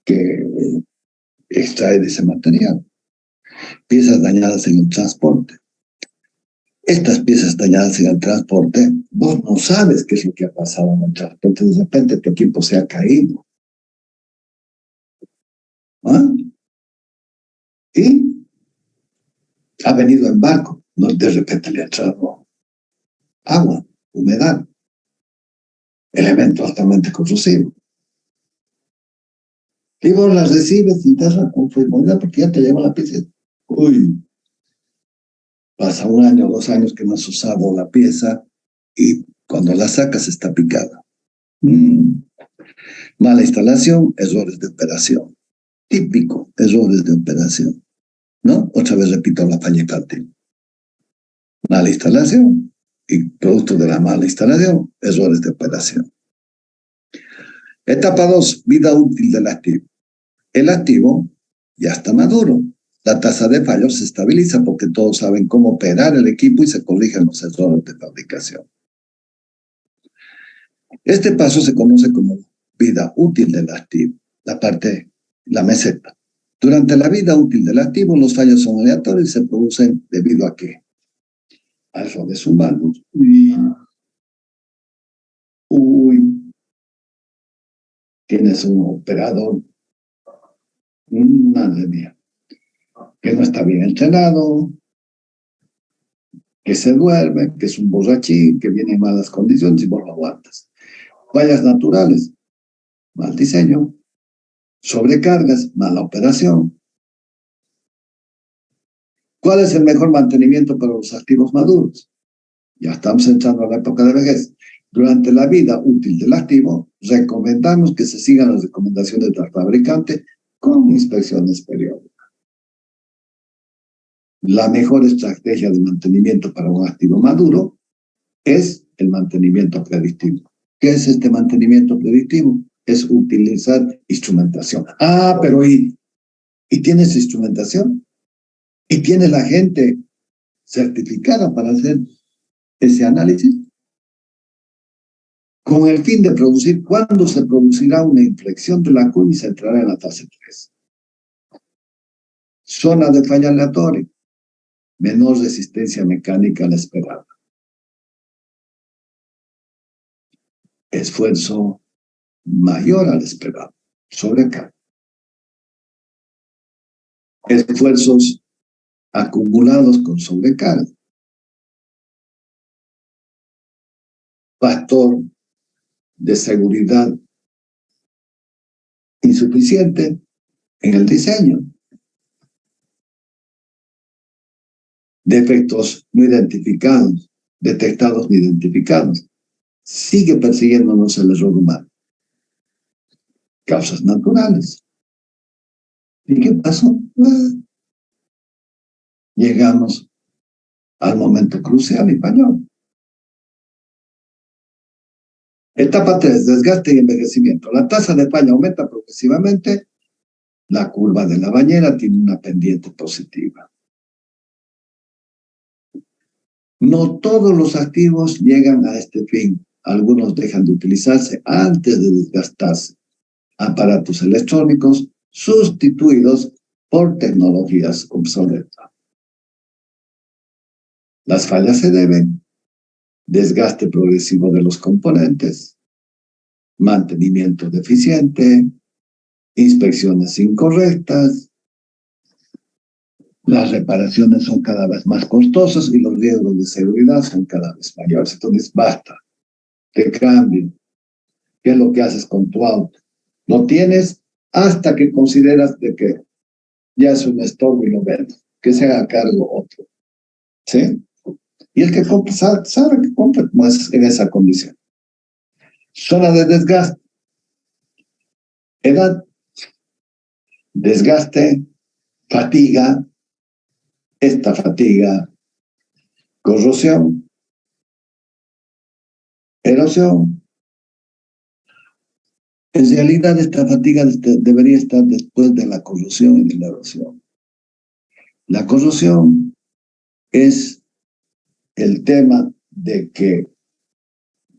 que extraer ese material. Piezas dañadas en el transporte. Estas piezas dañadas en el transporte, vos no sabes qué es lo que ha pasado en el transporte. De repente tu equipo se ha caído. ¿Ah? Y ha venido en barco. No, de repente le ha entrado agua, humedad, elemento altamente corrosivo. Y vos las recibes y te das la conformidad porque ya te lleva la pieza. Uy, pasa 1 año, 2 años que no has usado la pieza y cuando la sacas está picada. Mala instalación, errores de operación. Típico, errores de operación. ¿No? Otra vez repito la falla infantil. Mala instalación y producto de la mala instalación, errores de operación. Etapa 2, vida útil del activo. El activo ya está maduro. La tasa de fallos se estabiliza porque todos saben cómo operar el equipo y se corrigen los errores de fabricación. Este paso se conoce como vida útil del activo, la meseta. Durante la vida útil del activo, los fallos son aleatorios y se producen debido a ¿qué? A errores humanos. Tienes un operador, madre mía, que no está bien entrenado, que se duerme, que es un borrachín, que viene en malas condiciones y vos lo aguantas. Fallas naturales, mal diseño, sobrecargas, mala operación. ¿Cuál es el mejor mantenimiento para los activos maduros? Ya estamos entrando a la época de vejez. Durante la vida útil del activo, recomendamos que se sigan las recomendaciones del fabricante con inspecciones periódicas. La mejor estrategia de mantenimiento para un activo maduro es el mantenimiento predictivo. ¿Qué es este mantenimiento predictivo? Es utilizar instrumentación. Pero ¿y tienes instrumentación? ¿Y tiene la gente certificada para hacer ese análisis? Con el fin de producir cuándo se producirá una inflexión de la curva y se entrará en la fase 3. Zona de falla aleatoria. Menor resistencia mecánica a la esperada. Esfuerzo mayor al esperado. Sobrecarga. Esfuerzos acumulados con sobrecarga. Factor de seguridad insuficiente en el diseño. Defectos no identificados, detectados ni identificados. Sigue persiguiéndonos el error humano. Causas naturales. ¿Y qué pasó? Llegamos al momento crucial y falló. Etapa 3, desgaste y envejecimiento. La tasa de falla aumenta progresivamente. La curva de la bañera tiene una pendiente positiva. No todos los activos llegan a este fin. Algunos dejan de utilizarse antes de desgastarse. Aparatos electrónicos sustituidos por tecnologías obsoletas. Las fallas se deben desgaste progresivo de los componentes, mantenimiento deficiente, inspecciones incorrectas, las reparaciones son cada vez más costosas y los riesgos de seguridad son cada vez mayores. Entonces, basta, te cambio. ¿Qué es lo que haces con tu auto? Lo tienes hasta que consideras de que ya es un estorbo y lo vendes, que se haga cargo otro. ¿Sí? Y el que compra sabe que compra como es en esa condición. Zona de desgaste. Edad. Desgaste. Fatiga. Esta fatiga. Corrosión. Erosión. En realidad esta fatiga debería estar después de la corrosión y de la erosión. La corrosión es el tema de que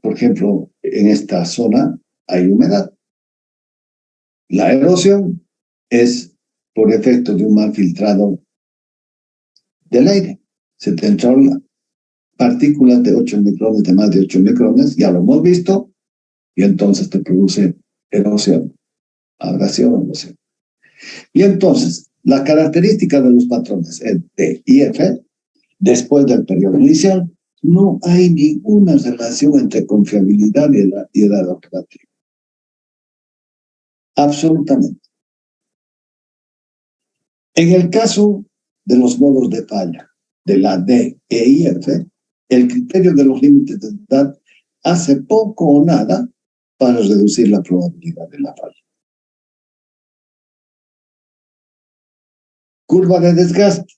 por ejemplo, en esta zona hay humedad. La erosión es por efecto de un mal filtrado del aire. Se te entraron partículas de 8 micrones, de más de 8 micrones, ya lo hemos visto, y entonces te produce erosión, abrasión, erosión. Y entonces, la característica de los patrones D y F, después del periodo inicial, no hay ninguna relación entre confiabilidad y edad operativa. Absolutamente. En el caso de los modos de falla de la D, E y F, el criterio de los límites de edad hace poco o nada para reducir la probabilidad de la falla. Curva de desgaste.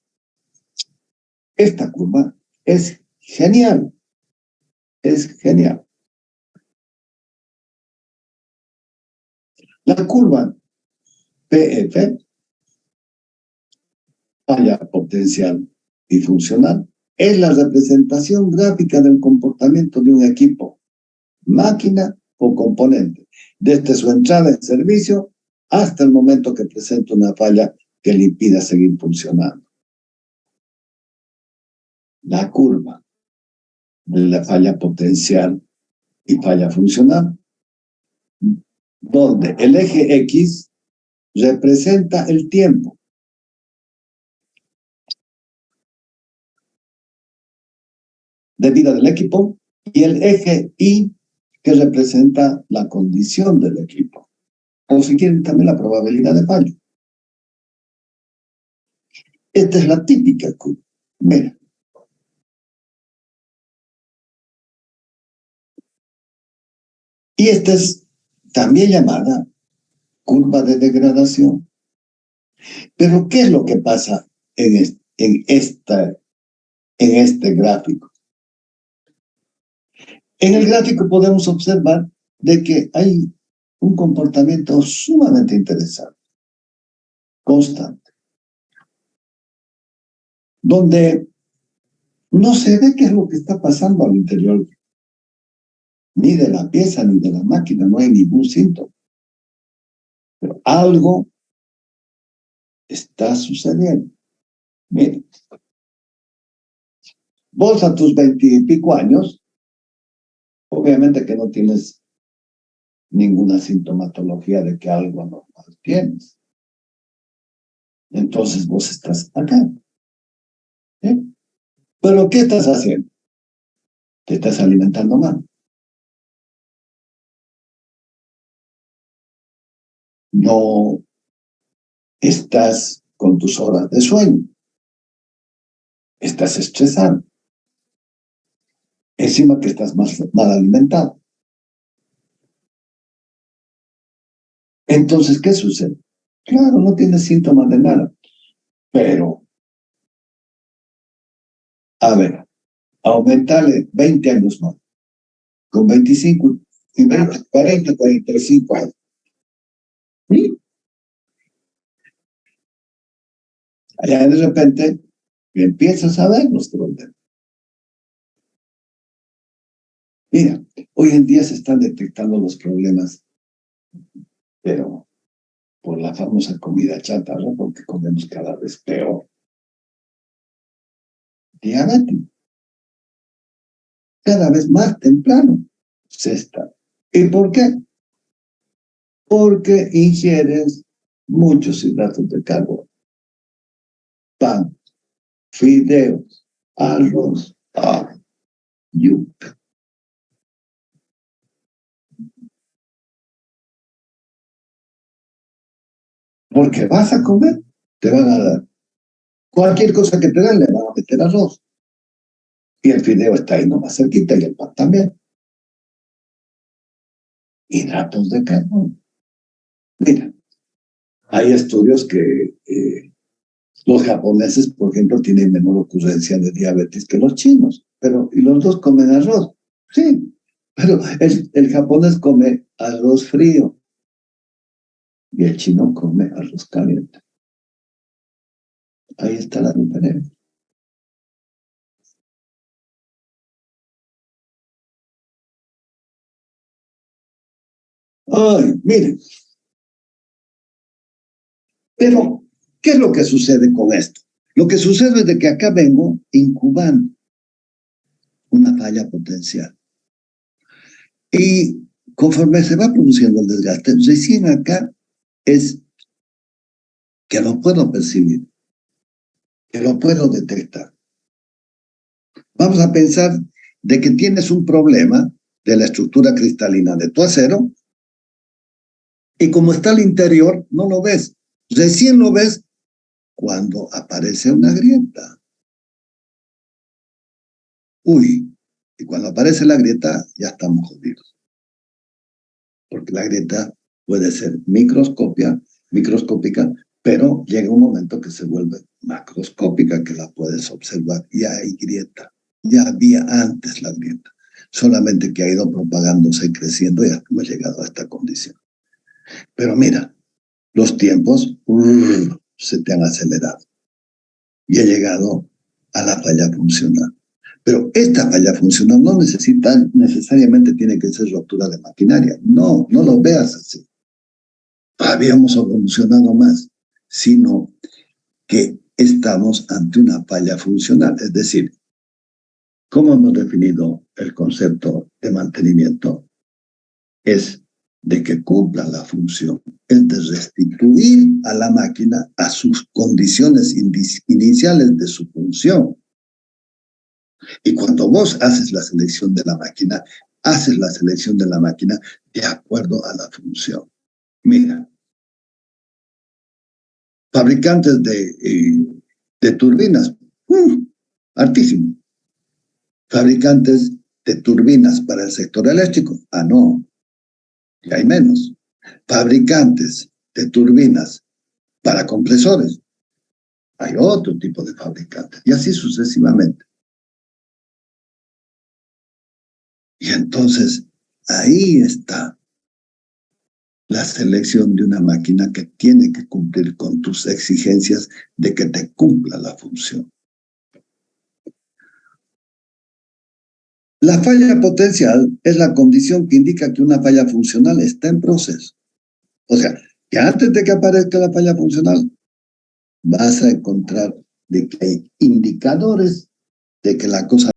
Esta curva es genial. Es genial. La curva PF, falla potencial y funcional, es la representación gráfica del comportamiento de un equipo, máquina o componente, desde su entrada en servicio hasta el momento que presenta una falla que le impida seguir funcionando. La curva de la falla potencial y falla funcional, donde el eje X representa el tiempo de vida del equipo y el eje Y que representa la condición del equipo. O si quieren también la probabilidad de fallo. Esta es la típica curva. Mira. Y esta es también llamada curva de degradación. Pero ¿qué es lo que pasa en este gráfico? En el gráfico podemos observar de que hay un comportamiento sumamente interesante, constante, donde no se ve qué es lo que está pasando al interior, ni de la pieza ni de la máquina, no hay ningún síntoma. Pero algo está sucediendo. Miren, vos a tus 20 y pico años, obviamente que no tienes ninguna sintomatología de que algo anormal tienes. Entonces vos estás acá. ¿Eh? Pero ¿qué estás haciendo? Te estás alimentando mal. No estás con tus horas de sueño. Estás estresado. Encima que estás mal alimentado. Entonces, ¿qué sucede? Claro, no tienes síntomas de nada. Pero, a ver, aumentale 20 años más. Con 25 y 20, 40, 45 años. ¿Sí? Allá de repente empiezas a ver los problemas. Mira, hoy en día se están detectando los problemas, pero por la famosa comida chatarra, porque comemos cada vez peor. Diabetes, cada vez más temprano se está. ¿Y por qué? Porque ingieres muchos hidratos de carbono, pan, fideos, arroz, yuca. Porque vas a comer, te van a dar. Cualquier cosa que te den, le van a meter arroz. Y el fideo está ahí nomás cerquita y el pan también. Hidratos de carbono. Mira, hay estudios que los japoneses, por ejemplo, tienen menor ocurrencia de diabetes que los chinos, pero y los dos comen arroz. Sí, pero el japonés come arroz frío y el chino come arroz caliente. Ahí está la diferencia. Ay, miren. Pero, ¿qué es lo que sucede con esto? Lo que sucede es de que acá vengo incubando una falla potencial. Y conforme se va produciendo el desgaste, recién acá es que lo puedo percibir, que lo puedo detectar. Vamos a pensar de que tienes un problema de la estructura cristalina de tu acero y como está al interior, no lo ves. Recién lo ves cuando aparece una grieta. Uy, y cuando aparece la grieta ya estamos jodidos. Porque la grieta puede ser microscópica, pero llega un momento que se vuelve macroscópica, que la puedes observar. Ya hay grieta. Ya había antes la grieta. Solamente que ha ido propagándose y creciendo y hemos llegado a esta condición. Pero mira, los tiempos se te han acelerado y ha llegado a la falla funcional. Pero esta falla funcional no necesariamente tiene que ser ruptura de maquinaria. No, no lo veas así. Habíamos evolucionado más, sino que estamos ante una falla funcional. Es decir, ¿cómo hemos definido el concepto de mantenimiento? Es de que cumpla la función, es de restituir a la máquina a sus condiciones iniciales de su función. Y cuando vos haces la selección de la máquina, haces la selección de la máquina de acuerdo a la función. Mira, fabricantes de turbinas, altísimo. Fabricantes de turbinas para el sector eléctrico, no, ya hay menos. Fabricantes de turbinas para compresores, hay otro tipo de fabricantes, y así sucesivamente. Y entonces, ahí está la selección de una máquina que tiene que cumplir con tus exigencias de que te cumpla la función. La falla potencial es la condición que indica que una falla funcional está en proceso. O sea, que antes de que aparezca la falla funcional, vas a encontrar de que hay indicadores de que la cosa